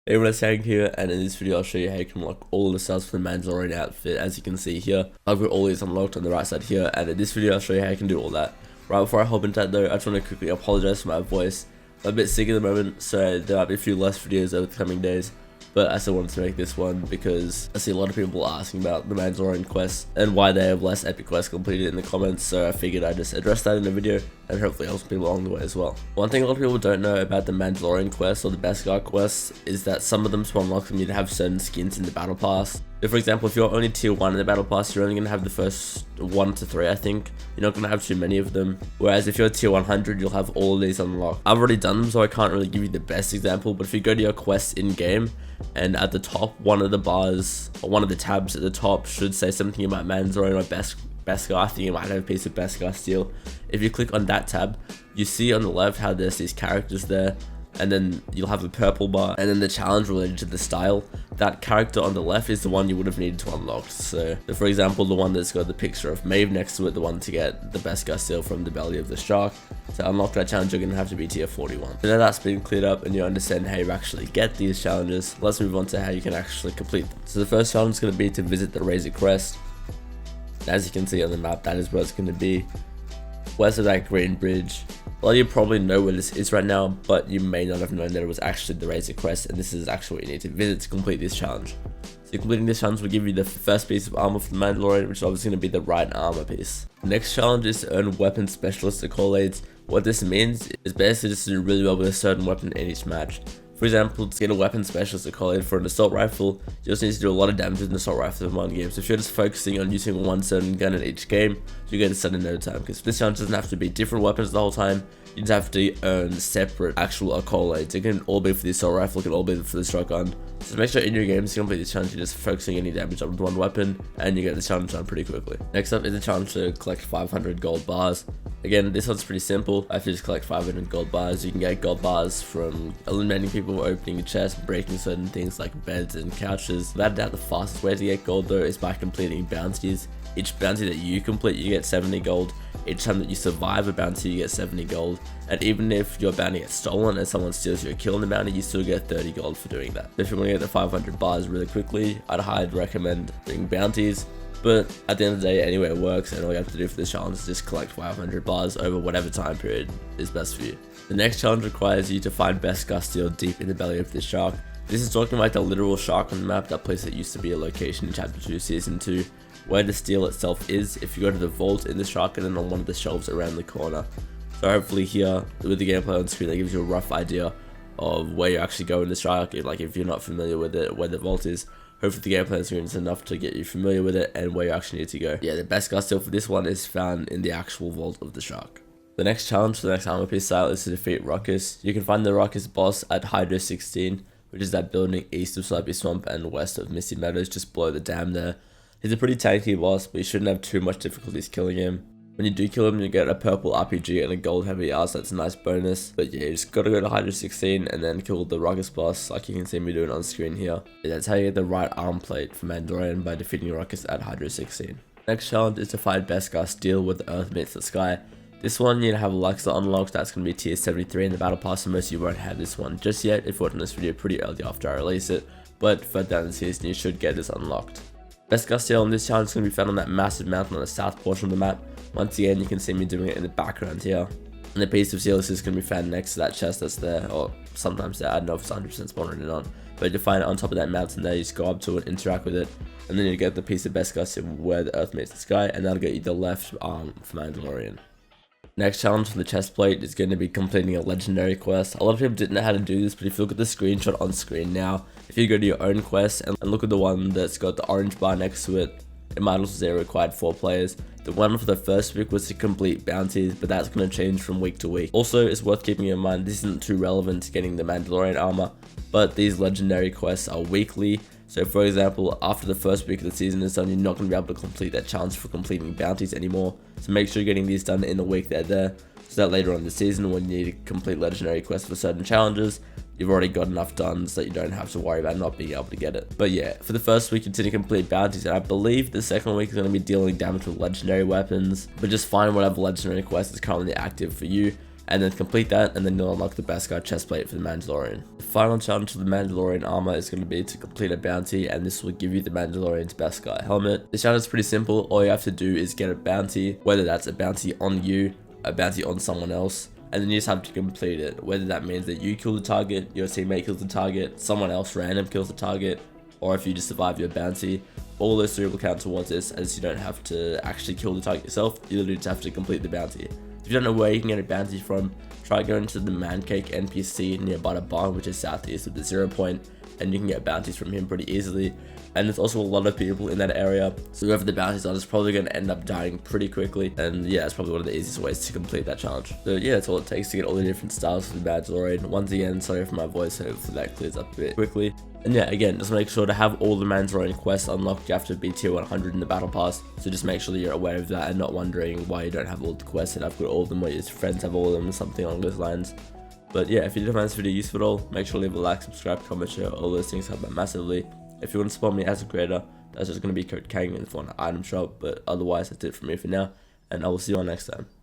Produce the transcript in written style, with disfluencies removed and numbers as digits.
Hey everyone, it's Hank here, and in this video I'll show you how you can unlock all the styles for the Mandalorian outfit. As you can see here, I've got all these unlocked on the right side here, and in this video I'll show you how you can do all that. Right before I hop into that though, I just want to quickly apologize for my voice. I'm a bit sick at the moment, so there might be a few less videos over the coming days. But I still wanted to make this one because I see a lot of people asking about the Mandalorian quest and why they have less epic quests completed in the comments, so I figured I'd just address that in the video and hopefully help some people along the way as well. One thing a lot of people don't know about the Mandalorian quest or the Beskar quest is that some of them to unlock them you need to have certain skins in the battle pass. So for example, if you're only tier 1 in the battle pass, you're only going to have the first 1 to 3 I think. You're not going to have too many of them. Whereas if you're tier 100, you'll have all of these unlocked. I've already done them, so I can't really give you the best example, but if you go to your quests in game, and at the top, one of the bars, or one of the tabs at the top should say something about Mandalorian or Beskar. I think it might have a piece of Beskar steel. If you click on that tab, you see on the left how there's these characters there, and then you'll have a purple bar, and then the challenge related to the style. That character on the left is the one you would have needed to unlock. So for example, the one that's got the picture of Maeve next to it, the one to get the Beskar steel from the belly of the shark. To unlock that challenge, you're going to have to be tier 41. So now that's been cleared up and you understand how you actually get these challenges, let's move on to how you can actually complete them. So the first challenge is going to be to visit the Razor Crest. As you can see on the map, that is where it's going to be, west of that green bridge. A lot of you probably know where this is right now, but you may not have known that it was actually the Razor Crest, and this is actually what you need to visit to complete this challenge. So completing this challenge will give you the first piece of armor for the Mandalorian, which is obviously going to be the right armor piece. The next challenge is to earn weapon specialist accolades. What this means is basically just to do really well with a certain weapon in each match. For example, to get a weapon specialist accolade for an assault rifle, you just need to do a lot of damage with an assault rifle in one game. So if you're just focusing on using one certain gun in each game, you get it done in no time. Because this challenge doesn't have to be different weapons the whole time, you just have to earn separate actual accolades. It can all be for the assault rifle, it can all be for the shotgun. So make sure in your games to complete this challenge, you're just focusing any damage on one weapon, and you get the challenge done pretty quickly. Next up is a challenge to collect 500 gold bars. Again, this one's pretty simple. If you just collect 500 gold bars, you can get gold bars from eliminating people, opening a chest, breaking certain things like beds and couches. Without a doubt, the fastest way to get gold though is by completing bounties. Each bounty that you complete, you get 70 gold. Each time that you survive a bounty, you get 70 gold. And even if your bounty gets stolen and someone steals your kill in the bounty, you still get 30 gold for doing that. If you want to get the 500 bars really quickly, I'd highly recommend doing bounties. But at the end of the day, anyway, it works, and all you have to do for this challenge is just collect 500 bars over whatever time period is best for you. The next challenge requires you to find Beskar steel deep in the belly of the shark. This is talking about the literal shark on the map, that place that used to be a location in Chapter 2 Season 2, where the steel itself is. If you go to the vault in the shark and then on one of the shelves around the corner. So hopefully here, with the gameplay on screen, that gives you a rough idea of where you actually go in the shark. Like if you're not familiar with it, where the vault is. Hopefully the gameplay on screen is enough to get you familiar with it and where you actually need to go. Yeah, the Beskar steel for this one is found in the actual vault of the shark. The next challenge for the next armor piece style is to defeat Ruckus. You can find the Ruckus boss at Hydra 16, which is that building east of Slurpy Swamp and west of Misty Meadows, just below the dam there. He's a pretty tanky boss, but you shouldn't have too much difficulties killing him. When you do kill him, you get a purple RPG and a gold heavy arse, that's a nice bonus. But yeah, you just gotta go to Hydra 16 and then kill the Ruckus boss, like you can see me doing on screen here. Yeah, that's how you get the right arm plate for Mandalorian, by defeating Ruckus at Hydra 16. Next challenge is to fight Beskar steel with the Earth Meets the Sky. This one you have Alexa unlocked, that's going to be tier 73 in the battle pass, so most of you won't have this one just yet if you're watching this video pretty early after I release it. But further down the season you should get this unlocked. Beskar steel on this challenge is going to be found on that massive mountain on the south portion of the map. Once again, you can see me doing it in the background here. And the piece of steel is going to be found next to that chest that's there, or sometimes there, I don't know if it's 100% spawned or not. But you find it on top of that mountain there, you just go up to it, interact with it, and then you get the piece of Beskar steel where the Earth meets the sky, and that'll get you the left arm for Mandalorian. Next challenge for the chest plate is going to be completing a legendary quest. A lot of people didn't know how to do this, but if you look at the screenshot on screen now, if you go to your own quest and look at the one that's got the orange bar next to it, it might also say it required 4 players. The one for the first week was to complete bounties, but that's going to change from week to week. Also, it's worth keeping in mind this isn't too relevant to getting the Mandalorian armor, but these legendary quests are weekly. So for example, after the first week of the season is done, you're not going to be able to complete that challenge for completing bounties anymore. So make sure you're getting these done in the week they're there, so that later on in the season when you need to complete legendary quests for certain challenges, you've already got enough done so that you don't have to worry about not being able to get it. But yeah, for the first week, continue to complete bounties, and I believe the second week is going to be dealing damage with legendary weapons. But just find whatever legendary quest is currently active for you, and then complete that, and then you'll unlock the Beskar chestplate for the Mandalorian. The final challenge for the Mandalorian armor is going to be to complete a bounty, and this will give you the Mandalorian's Beskar helmet. The challenge is pretty simple. All you have to do is get a bounty, whether that's a bounty on you, a bounty on someone else, and then you just have to complete it, whether that means that you kill the target, your teammate kills the target, someone else random kills the target, or if you just survive your bounty. All those three will count towards this, as you don't have to actually kill the target yourself, you literally just have to complete the bounty. If you don't know where you can get a bounty from, try going to the Mancake NPC near Butter Barn, which is southeast of the 0 point, and you can get bounties from him pretty easily. And there's also a lot of people in that area, so whoever the bounties are is probably going to end up dying pretty quickly, and yeah, it's probably one of the easiest ways to complete that challenge. So yeah, that's all it takes to get all the different styles for the Mandalorian. Once again, sorry for my voice, hopefully that clears up a bit quickly. And yeah, again, just make sure to have all the Mandalorian quests unlocked. You have to be tier 100 in the battle pass, so just make sure that you're aware of that and not wondering why you don't have all the quests and I've got all of them, or your friends have all of them, something along those lines. But yeah, if you did find this video useful at all, make sure to leave a like, subscribe, comment, share, all those things help out massively. If you want to support me as a creator, that's just going to be code Kang in the item shop, but otherwise that's it from me for now, and I will see you all next time.